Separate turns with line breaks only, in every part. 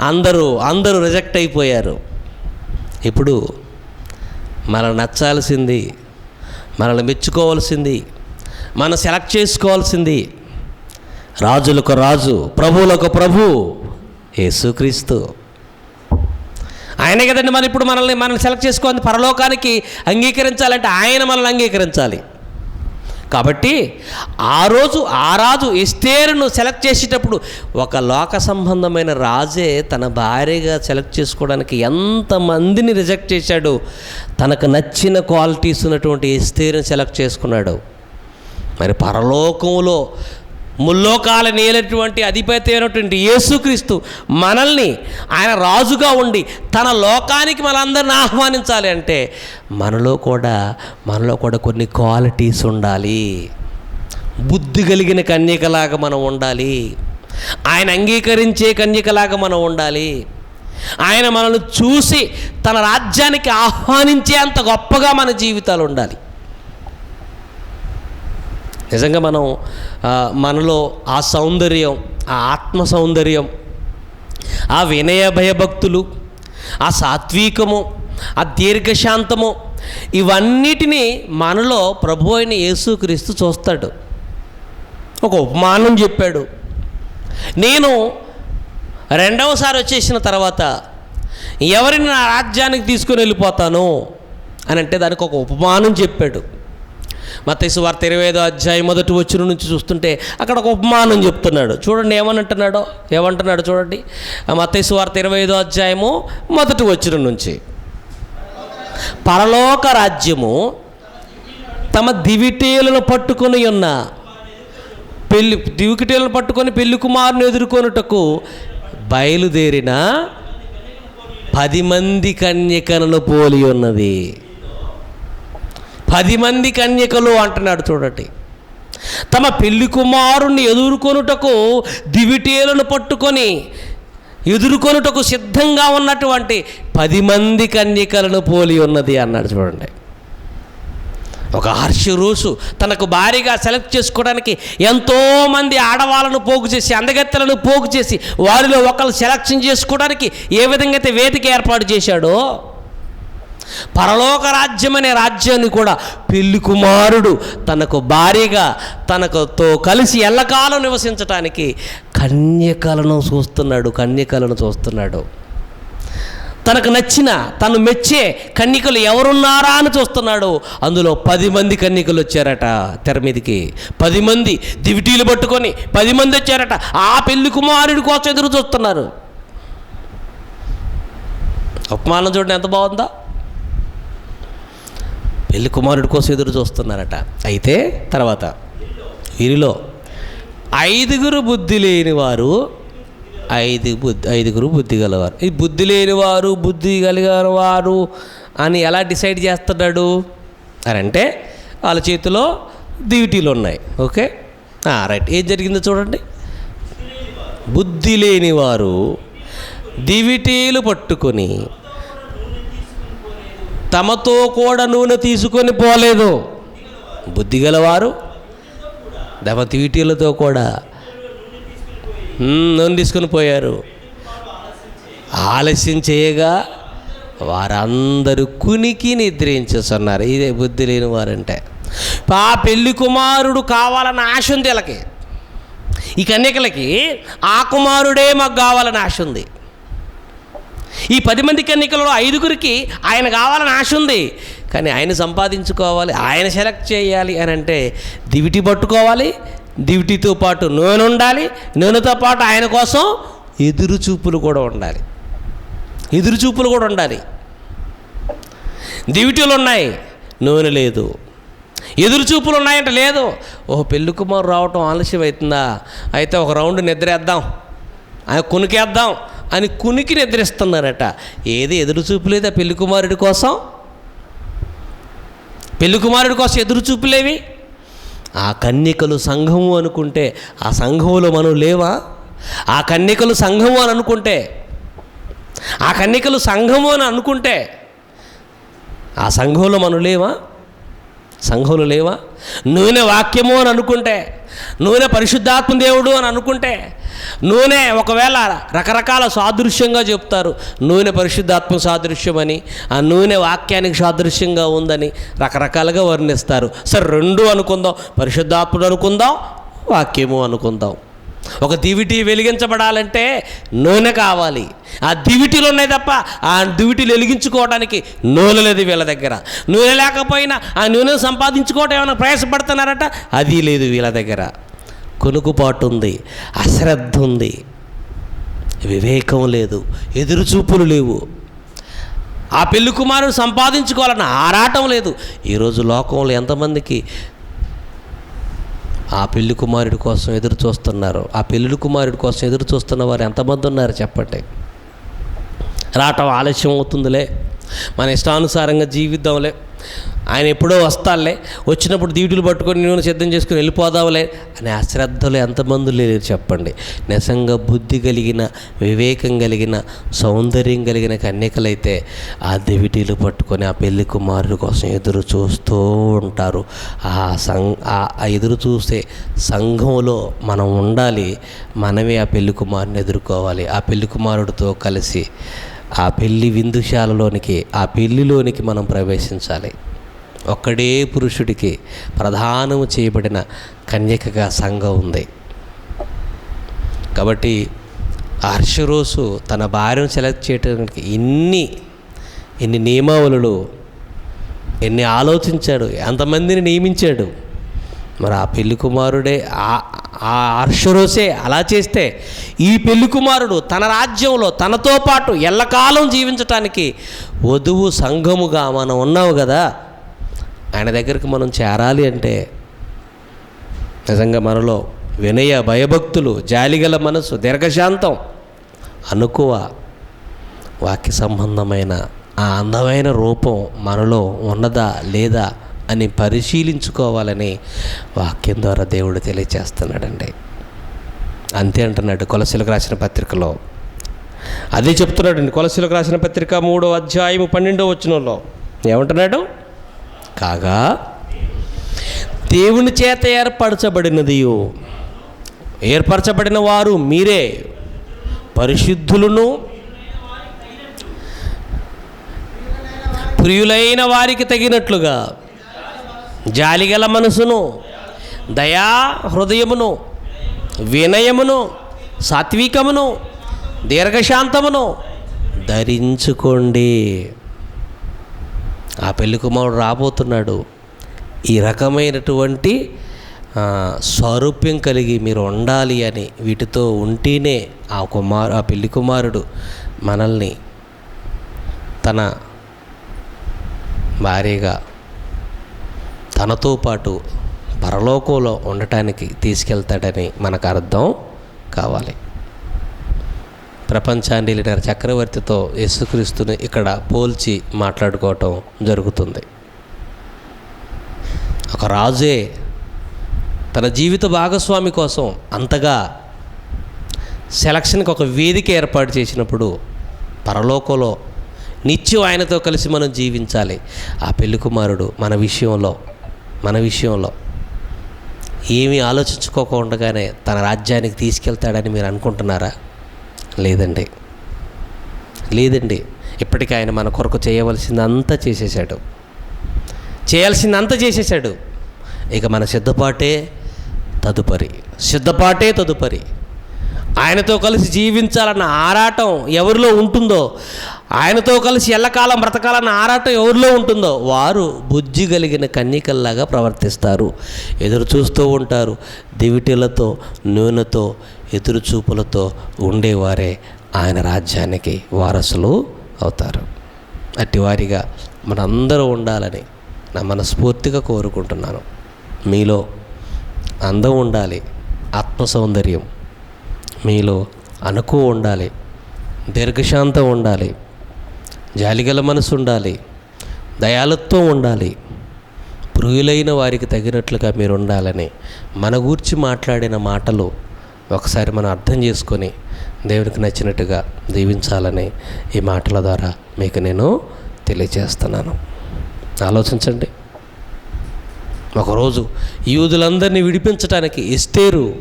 అందరూ రిజెక్ట్ అయిపోయారు. ఇప్పుడు మనల్ని నచ్చాల్సింది, మనల్ని మెచ్చుకోవాల్సింది, మనం సెలెక్ట్ చేసుకోవాల్సింది రాజులకు రాజు, ప్రభువులకు ప్రభు యేసుక్రీస్తు. ఆయనే కదండి ఇప్పుడు మనల్ని సెలెక్ట్ చేసుకోవాలి. పరలోకానికి అంగీకరించాలంటే ఆయన మనల్ని అంగీకరించాలి. కాబట్టి ఆ రాజు ఎస్తేరును సెలెక్ట్ చేసేటప్పుడు ఒక లోక సంబంధమైన రాజే తన భార్యగా సెలెక్ట్ చేసుకోవడానికి ఎంతమందిని రిజెక్ట్ చేశాడు. తనకు నచ్చిన క్వాలిటీస్ ఉన్నటువంటి ఎస్తేరుని సెలెక్ట్ చేసుకున్నాడు. మరి పరలోకంలో ముల్లోకాల నేలటువంటి అధిపతి అయినటువంటి యేసుక్రీస్తు మనల్ని ఆయన రాజుగా ఉండి తన లోకానికి మనందరిని ఆహ్వానించాలి అంటే మనలో కూడా కొన్ని క్వాలిటీస్ ఉండాలి. బుద్ధి కలిగిన కన్యకలాగా మనం ఉండాలి. ఆయన అంగీకరించే కన్యకలాగా మనం ఉండాలి. ఆయన మనల్ని చూసి తన రాజ్యానికి ఆహ్వానించే అంత గొప్పగా మన జీవితాలు ఉండాలి. నిజంగా మనలో ఆ సౌందర్యం, ఆ ఆత్మ సౌందర్యం, ఆ వినయ భయభక్తులు, ఆ సాత్వికము, ఆ దీర్ఘశాంతము, ఇవన్నిటినీ మనలో ప్రభు అయిన యేసుక్రీస్తు చూస్తాడు. ఒక ఉపమానం చెప్పాడు. నేను రెండవసారి వచ్చేసిన తర్వాత ఎవరిని నా రాజ్యానికి తీసుకుని వెళ్ళిపోతాను అని అంటే దానికి ఒక ఉపమానం చెప్పాడు. మత్తయి సువార్త 25వ అధ్యాయం 1వ వచనం నుంచి చూస్తుంటే అక్కడ ఒక ఉపమానం చెప్తున్నాడు. చూడండి ఏమంటున్నాడు చూడండి. మత్తయి సువార్త 25వ అధ్యాయము 1వ వచనం నుంచి, పరలోక రాజ్యము తమ దివిటీలను పట్టుకొని ఉన్న దివిటీలను పట్టుకొని పెళ్లి కుమారుని ఎదుర్కొనుటకు బయలుదేరిన 10 మంది కన్యకలను పోలి ఉన్నది. 10 మంది కన్యకలు అంటున్నాడు చూడండి. తమ పెళ్లి కుమారుణ్ణి ఎదుర్కొనుటకు దివిటీలను పట్టుకొని ఎదుర్కొనుటకు సిద్ధంగా ఉన్నటువంటి 10 మంది కన్యకలను పోలి ఉన్నది అన్నాడు చూడండి. ఒక హర్షరూసు తనకు భారీగా సెలెక్ట్ చేసుకోవడానికి ఎంతోమంది ఆడవాళ్ళను పోగు చేసి, అందగత్తెలను పోగు చేసి వారిలో ఒకరు సెలక్షన్ చేసుకోవడానికి ఏ విధంగా అయితే వేదిక ఏర్పాటు చేశాడో, పరలోక రాజ్యం అనే రాజ్యాన్ని కూడా పెళ్లి కుమారుడు తనకు భారీగా తనతో కలిసి ఎల్లకాలం నివసించటానికి కన్యకలను చూస్తున్నాడు. తనకు నచ్చిన, తను మెచ్చే కన్యకలు ఎవరున్నారా అని చూస్తున్నాడు. అందులో 10 మంది కన్యకలు వచ్చారట తెర మీదకి. 10 మంది దివిటీలు పట్టుకొని 10 మంది వచ్చారట. ఆ పెళ్లి కుమారుడి కోసం ఎదురు చూస్తున్నారు. ఉపమానం చూడండి ఎంత బాగుందో. పెళ్లి కుమారుడి కోసం ఎదురు చూస్తున్నారట. అయితే తర్వాత వీరిలో 5 బుద్ధి లేనివారు, 5 బుద్ధి గలవారు. ఈ బుద్ధి లేనివారు, బుద్ధి కలిగిన వారు అని ఎలా డిసైడ్ చేస్తున్నాడు అని అంటే వాళ్ళ చేతిలో దివిటీలు ఉన్నాయి. Okay right. ఏం జరిగిందో చూడండి. బుద్ధి లేనివారు దివిటీలు పట్టుకొని తమతో కూడా నూనె తీసుకొని పోలేదు. బుద్ధి గలవారు తమ దివిటీలతో కూడా నూనె తీసుకొని పోయారు. ఆలస్యం చేయగా వారందరూ కునికి నిద్రించేస్తున్నారు. ఇదే బుద్ధి లేని వారంటే. ఆ పెళ్లి కుమారుడు కావాలన్న ఆశ ఉంది వీళ్ళకి. ఈ కన్యకలకి ఆ కుమారుడే మాకు కావాలని ఆశ ఉంది. ఈ 10 మంది కన్యకలలో 5 ఆయన కావాలని ఆశ ఉంది. కానీ ఆయన సంపాదించుకోవాలి, ఆయన సెలెక్ట్ చేయాలి అని అంటే దివిటి పట్టుకోవాలి, దివిటితో పాటు నూనె ఉండాలి, నూనెతో పాటు ఆయన కోసం ఎదురుచూపులు కూడా ఉండాలి. దివిటీలు ఉన్నాయి, నూనె లేదు. ఎదురుచూపులు ఉన్నాయంటే లేదు. పెళ్లి కుమారు రావటం ఆలస్యం అవుతుందా, అయితే ఒక రౌండ్ నిద్రేద్దాం, కునికేద్దాం అని కునికి నిద్రిస్తున్నారట. ఏది ఎదురుచూపు లేదా పెళ్లి కుమారుడి కోసం ఎదురుచూపులేవి. ఆ కన్యకలు సంఘము అనుకుంటే ఆ సంఘములో మనం లేవా? ఆ కన్యకలు సంఘము అని అనుకుంటే ఆ సంఘంలో మనం లేవా? నూనె వాక్యము అని అనుకుంటే నూనె పరిశుద్ధాత్మ దేవుడు అని అనుకుంటే, నూనె ఒకవేళ రకరకాల సాదృశ్యంగా చెప్తారు. నూనె పరిశుద్ధాత్మ సాదృశ్యమని, ఆ నూనె వాక్యానికి సాదృశ్యంగా ఉందని రకరకాలుగా వర్ణిస్తారు. సరే, రెండు అనుకుందాం, పరిశుద్ధాత్ముడు అనుకుందాం, వాక్యము అనుకుందాం. ఒక దివిటి వెలిగించబడాలంటే నూనె కావాలి. ఆ దివిటీలు ఉన్నాయి తప్ప ఆ దివిటీలు వెలిగించుకోవడానికి నూనె లేదు వీళ్ళ దగ్గర. నూనె లేకపోయినా ఆ నూనె సంపాదించుకోవటం ఏమైనా ప్రయాసపడుతున్నారట, అది లేదు వీళ్ళ దగ్గర. కొనుకుపాటు ఉంది, అశ్రద్ధ ఉంది, వివేకం లేదు, ఎదురుచూపులు లేవు. ఆ పెళ్లి కుమారుడు సంపాదించుకోవాలన్న ఆరాటం లేదు. ఈరోజు లోకంలో ఎంతమందికి ఆ పెళ్లి కుమారుడి కోసం ఎదురు చూస్తున్నారు? ఆ పెళ్లి కుమారుడి కోసం ఎదురు చూస్తున్న వారు ఎంతమంది ఉన్నారు చెప్పండి? రావటం ఆలస్యం అవుతుందిలే, మన ఇష్టానుసారంగా జీవిద్దాంలే, ఆయన ఎప్పుడో వస్తాలే, వచ్చినప్పుడు దీటులు పట్టుకొని నూనె సిద్ధం చేసుకుని వెళ్ళిపోదాంలే అనే అశ్రద్ధలు ఎంతమంది లేరు చెప్పండి? నిజంగా బుద్ధి కలిగిన, వివేకం కలిగిన, సౌందర్యం కలిగిన కన్యకలైతే ఆ దివిటీలు పట్టుకొని ఆ పెళ్లి కుమారుడి కోసం ఎదురు చూస్తూ ఉంటారు. ఆ ఎదురు చూసే సంఘంలో మనం ఉండాలి. మనమే ఆ పెళ్లి కుమారుని ఎదుర్కోవాలి. ఆ పెళ్లి కుమారుడితో కలిసి ఆ పెళ్లి విందుశాలలోనికి, ఆ పెళ్లిలోనికి మనం ప్రవేశించాలి. ఒక్కడే పురుషుడికి ప్రధానము చేయబడిన కన్యకగా సంఘం ఉంది. కాబట్టి అహష్వేరోషు తన భార్యను సెలెక్ట్ చేయడానికి ఎన్ని నియమావళులు, ఎన్ని ఆలోచించాడు, ఎంతమందిని నియమించాడు. మరి ఆ పెళ్లి కుమారుడే, ఆ అహష్వేరోషే అలా చేస్తే ఈ పెళ్లి కుమారుడు తన రాజ్యంలో తనతో పాటు ఎల్లకాలం జీవించటానికి వధువు సంఘముగా మనం ఉన్నావు కదా, ఆయన దగ్గరికి మనం చేరాలి అంటే నిజంగా మనలో వినయ, భయభక్తులు, జాలిగల మనసు, దీర్ఘశాంతం, అనుకువ, వాక్య సంబంధమైన ఆ అందమైన రూపం మనలో ఉన్నదా లేదా అని పరిశీలించుకోవాలని వాక్యం ద్వారా దేవుడు తెలియచేస్తున్నాడండి. అంతే అంటున్నాడు కొలస్సీలకు రాసిన పత్రికలో. అదే చెప్తున్నాడండి కొలస్సీలకు రాసిన పత్రిక 3వ అధ్యాయం 12వ వచనంలో ఏమంటున్నాడు? కాగా దేవుని చేత ఏర్పరచబడిన వారు మీరే పరిశుద్ధులను, ప్రియులైన వారికి తగినట్లుగా జాలిగల మనసును, దయా హృదయమును, వినయమును, సాత్వికమును, దీర్ఘశాంతమును ధరించుకోండి. ఆ పెళ్లి కుమారుడు రాబోతున్నాడు. ఈ రకమైనటువంటి స్వరూప్యం కలిగి మీరు ఉండాలి అని, వీటితో ఉంటేనే ఆ పెళ్లి కుమారుడు మనల్ని తన భార్యగా తనతో పాటు పరలోకంలో ఉండటానికి తీసుకెళ్తాడని మనకు అర్థం కావాలి. ప్రపంచాన్ని లీడర్ చక్రవర్తితో యేసుక్రీస్తుని ఇక్కడ పోల్చి మాట్లాడుకోవటం జరుగుతుంది. ఒక రాజే తన జీవిత భాగస్వామి కోసం అంతగా సెలక్షన్కి ఒక వేదిక ఏర్పాటు చేసినప్పుడు పరలోకంలో నిత్యం ఆయనతో కలిసి మనం జీవించాలి. ఆ పెళ్లి కుమారుడు మన విషయంలో ఏమీ ఆలోచించుకోకుండానే తన రాజ్యానికి తీసుకెళ్తాడని మీరు అనుకుంటున్నారా? లేదండి. ఇప్పటికీ ఆయన మన కొరకు చేయాల్సిందంతా చేసేసాడు. ఇక మన సిద్ధపాటే తదుపరి. ఆయనతో కలిసి జీవించాలన్న ఆరాటం ఎవరిలో ఉంటుందో, ఆయనతో కలిసి ఎల్లకాలం బ్రతకాలన్న ఆరాటం ఎవరిలో ఉంటుందో వారు బుద్ధి కలిగిన కన్యకల్లాగా ప్రవర్తిస్తారు. ఎదురు చూస్తూ ఉంటారు. దివిటీలతో, నూనెతో, ఎదురుచూపులతో ఉండేవారే ఆయన రాజ్యానికి వారసులు అవుతారు. అట్టివారిగా మనందరూ ఉండాలని నా మనస్ఫూర్తిగా కోరుకుంటున్నాను. మీలో అందం ఉండాలి, ఆత్మ సౌందర్యం మీలో అనుకువ ఉండాలి, దీర్ఘశాంతం ఉండాలి, జాలిగల మనసు ఉండాలి, దయాళుత్వం ఉండాలి, ప్రియులైన వారికి తగినట్లుగా మీరు ఉండాలని మన గూర్చి మాట్లాడిన మాటలు ఒకసారి మనం అర్థం చేసుకొని దేవునికి నచ్చినట్టుగా దీవించాలని ఈ మాటల ద్వారా మీకు నేను తెలియజేస్తున్నాను. ఆలోచించండి. ఒకరోజు యూదులందరినీ విడిపించడానికి ఎస్తేరు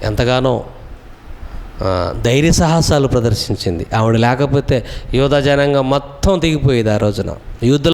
ఎంతగానో ధైర్య సాహసాలు ప్రదర్శించింది. ఆవిడ లేకపోతే యూదా జనాంగం మొత్తం తెగిపోయేది ఆ రోజున. యూదుల